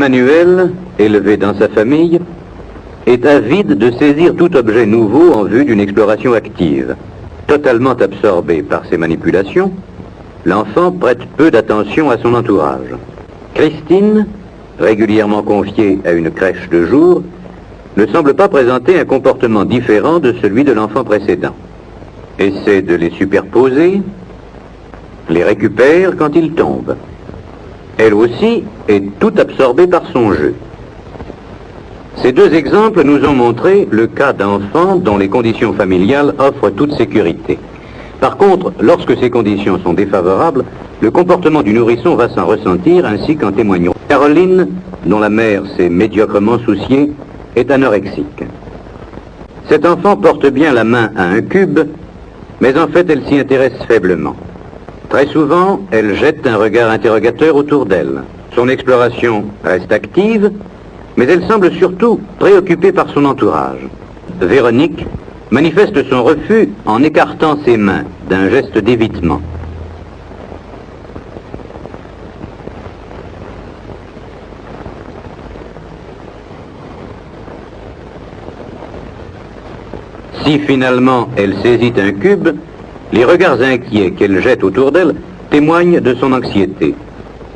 Emmanuel, élevé dans sa famille, est avide de saisir tout objet nouveau en vue d'une exploration active. Totalement absorbé par ses manipulations, l'enfant prête peu d'attention à son entourage. Christine, régulièrement confiée à une crèche de jour, ne semble pas présenter un comportement différent de celui de l'enfant précédent. Essaie de les superposer, les récupère quand ils tombent. Elle aussi est tout absorbée par son jeu. Ces deux exemples nous ont montré le cas d'enfants dont les conditions familiales offrent toute sécurité. Par contre, lorsque ces conditions sont défavorables, le comportement du nourrisson va s'en ressentir, ainsi qu'en témoignons. Caroline, dont la mère s'est médiocrement souciée, est anorexique. Cet enfant porte bien la main à un cube, mais en fait elle s'y intéresse faiblement. Très souvent, elle jette un regard interrogateur autour d'elle. Son exploration reste active, mais elle semble surtout préoccupée par son entourage. Véronique manifeste son refus en écartant ses mains d'un geste d'évitement. Si finalement elle saisit un cube, les regards inquiets qu'elle jette autour d'elle témoignent de son anxiété.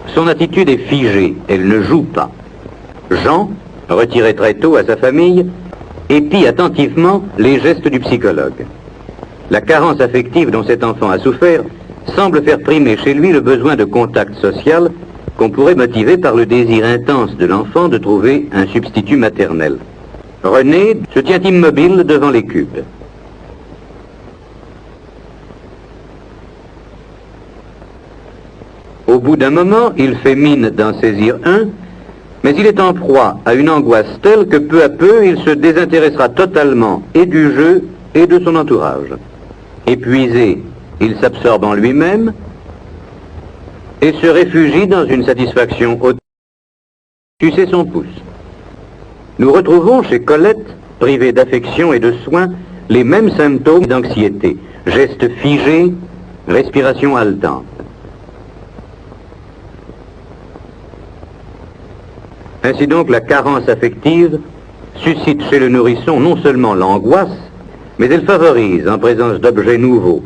Son attitude est figée, elle ne joue pas. Jean, retiré très tôt à sa famille, épie attentivement les gestes du psychologue. La carence affective dont cet enfant a souffert semble faire primer chez lui le besoin de contact social qu'on pourrait motiver par le désir intense de l'enfant de trouver un substitut maternel. René se tient immobile devant les cubes. Au bout d'un moment, il fait mine d'en saisir un, mais il est en proie à une angoisse telle que peu à peu, il se désintéressera totalement et du jeu et de son entourage. Épuisé, il s'absorbe en lui-même et se réfugie dans une satisfaction haute. Sucer son pouce. Nous retrouvons chez Colette, privée d'affection et de soins, les mêmes symptômes d'anxiété. Gestes figés, respiration haletante. Ainsi donc, la carence affective suscite chez le nourrisson non seulement l'angoisse, mais elle favorise, en présence d'objets nouveaux